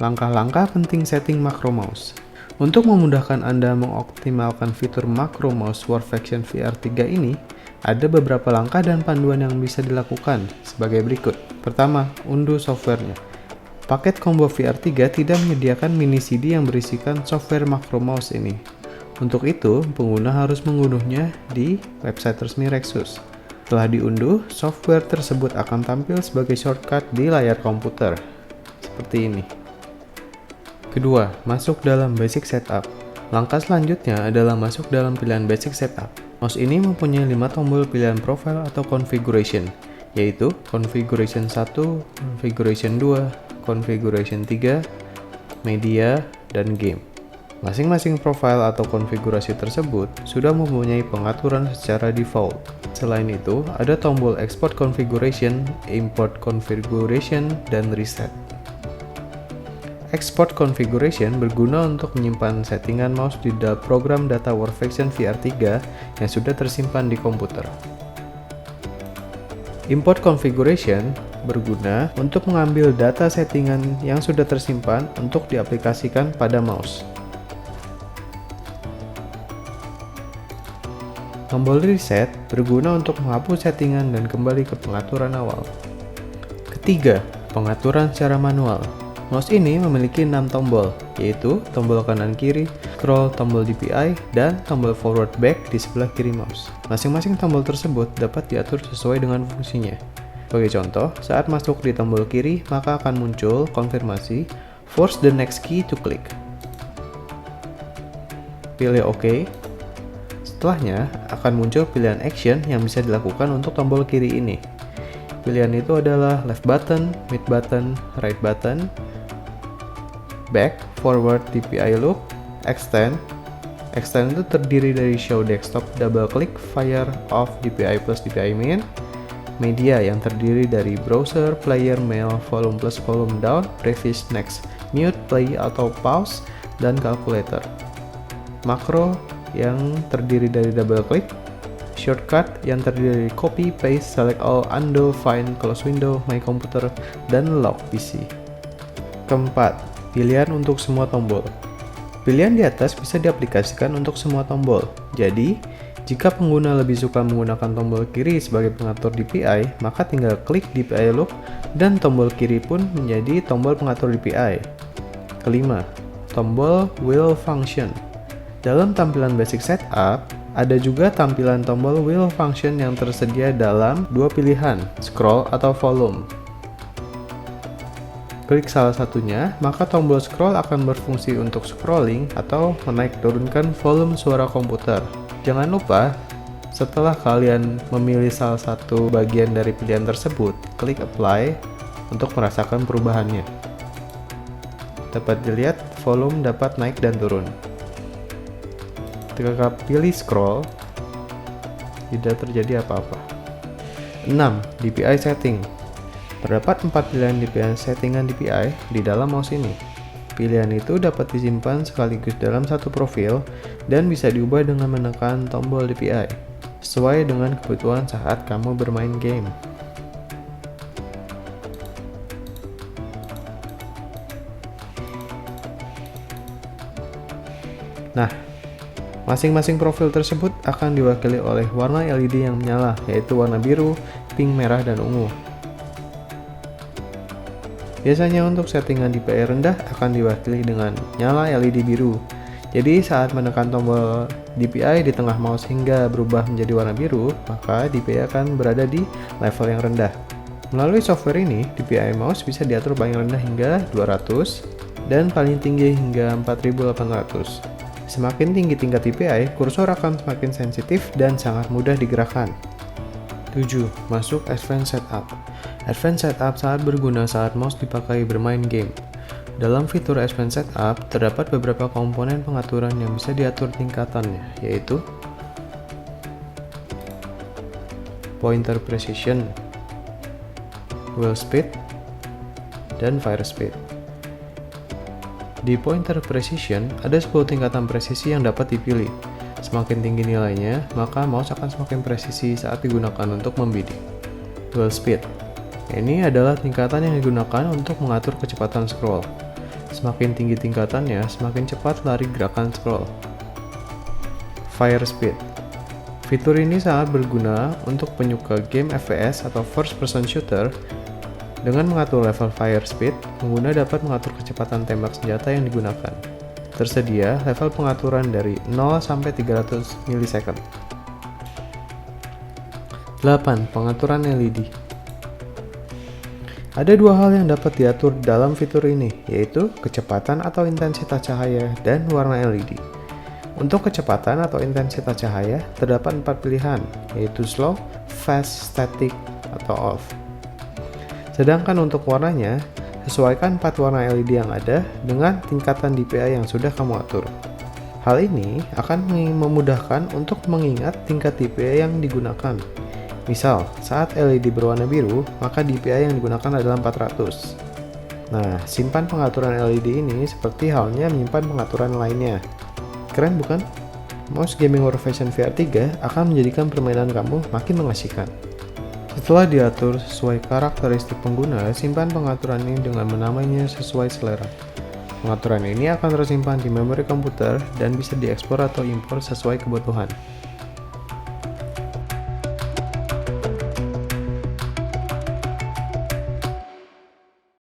langkah-langkah penting setting makro mouse. Untuk memudahkan Anda mengoptimalkan fitur makro mouse Warfaction VR3 ini, ada beberapa langkah dan panduan yang bisa dilakukan sebagai berikut. Pertama, unduh softwarenya. Paket combo VR3 tidak menyediakan mini CD yang berisikan software makro mouse ini. Untuk itu, pengguna harus mengunduhnya di website resmi Rexus. Setelah diunduh, software tersebut akan tampil sebagai shortcut di layar komputer. Seperti ini. Kedua, masuk dalam Basic Setup. Langkah selanjutnya adalah masuk dalam pilihan Basic Setup. Mouse ini mempunyai 5 tombol pilihan profile atau configuration, yaitu Configuration 1, Configuration 2, Configuration 3, Media, dan Game. Masing-masing profile atau konfigurasi tersebut sudah mempunyai pengaturan secara default. Selain itu, ada tombol Export Configuration, Import Configuration, dan Reset. Export Configuration berguna untuk menyimpan settingan mouse di dalam program data Warfaction VR3 yang sudah tersimpan di komputer. Import Configuration berguna untuk mengambil data settingan yang sudah tersimpan untuk diaplikasikan pada mouse. Tombol Reset berguna untuk menghapus settingan dan kembali ke pengaturan awal. Ketiga, pengaturan secara manual. Mouse ini memiliki 6 tombol, yaitu tombol kanan kiri, scroll, tombol DPI, dan tombol forward back di sebelah kiri mouse. Masing-masing tombol tersebut dapat diatur sesuai dengan fungsinya. Sebagai contoh, saat masuk di tombol kiri, maka akan muncul konfirmasi force the next key to click. Pilih OK. Setelahnya, akan muncul pilihan action yang bisa dilakukan untuk tombol kiri ini. Pilihan itu adalah left button, mid button, right button, back, forward, DPI look, extend. Extend itu terdiri dari show desktop, double click, fire, off, DPI plus, DPI min. Media yang terdiri dari browser, player, mail, volume plus, volume down, previous, next, mute, play atau pause, dan calculator. Makro yang terdiri dari double click, shortcut yang terdiri dari copy, paste, select all, undo, find, close window, my computer, dan lock PC. Keempat, pilihan untuk semua tombol. Pilihan di atas bisa diaplikasikan untuk semua tombol. Jadi, jika pengguna lebih suka menggunakan tombol kiri sebagai pengatur DPI, maka tinggal klik DPI look dan tombol kiri pun menjadi tombol pengatur DPI. Kelima, tombol wheel function. Dalam tampilan basic setup, ada juga tampilan tombol wheel function yang tersedia dalam dua pilihan, scroll atau volume. Klik salah satunya, maka tombol scroll akan berfungsi untuk scrolling atau menaik turunkan volume suara komputer. Jangan lupa, setelah kalian memilih salah satu bagian dari pilihan tersebut, klik apply untuk merasakan perubahannya. Dapat dilihat, volume dapat naik dan turun. Ketika pilih scroll, tidak terjadi apa-apa. 6. DPI setting. Terdapat 4 pilihan DPI settingan DPI di dalam mouse ini. Pilihan itu dapat disimpan sekaligus dalam satu profil dan bisa diubah dengan menekan tombol DPI sesuai dengan kebutuhan saat kamu bermain game. Nah, masing-masing profil tersebut akan diwakili oleh warna LED yang menyala, yaitu warna biru, pink, merah, dan ungu. Biasanya untuk settingan DPI rendah akan diwakili dengan nyala LED biru. Jadi saat menekan tombol DPI di tengah mouse hingga berubah menjadi warna biru, maka DPI akan berada di level yang rendah. Melalui software ini, DPI mouse bisa diatur paling rendah hingga 200 dan paling tinggi hingga 4800. Semakin tinggi tingkat DPI, kursor akan semakin sensitif dan sangat mudah digerakkan. 7. Masuk Advanced Setup. Advanced Setup sangat berguna saat mouse dipakai bermain game. Dalam fitur Advanced Setup, terdapat beberapa komponen pengaturan yang bisa diatur tingkatannya, yaitu Pointer Precision, Wheel Speed, dan Fire Speed. Di Pointer Precision, ada 10 tingkatan presisi yang dapat dipilih. Semakin tinggi nilainya, maka mouse akan semakin presisi saat digunakan untuk membidik. Wheel Speed. Ini adalah tingkatan yang digunakan untuk mengatur kecepatan scroll. Semakin tinggi tingkatannya, semakin cepat lari gerakan scroll. Fire Speed. Fitur ini sangat berguna untuk penyuka game FPS atau first person shooter. Dengan mengatur level fire speed, pengguna dapat mengatur kecepatan tembak senjata yang digunakan. Tersedia level pengaturan dari 0 sampai 300 ms. 8. Pengaturan LED. Ada dua hal yang dapat diatur dalam fitur ini, yaitu kecepatan atau intensitas cahaya dan warna LED. Untuk kecepatan atau intensitas cahaya, terdapat 4 pilihan, yaitu slow, fast, static, atau off. Sedangkan untuk warnanya, sesuaikan 4 warna LED yang ada dengan tingkatan DPI yang sudah kamu atur. Hal ini akan memudahkan untuk mengingat tingkat DPI yang digunakan. Misal, saat LED berwarna biru, maka DPI yang digunakan adalah 400. Nah, simpan pengaturan LED ini seperti halnya menyimpan pengaturan lainnya. Keren bukan? Mouse Gaming Workstation VR 3 akan menjadikan permainan kamu makin mengasihkan. Setelah diatur sesuai karakteristik pengguna, simpan pengaturan ini dengan menamainya sesuai selera. Pengaturan ini akan tersimpan di memori komputer dan bisa diekspor atau impor sesuai kebutuhan.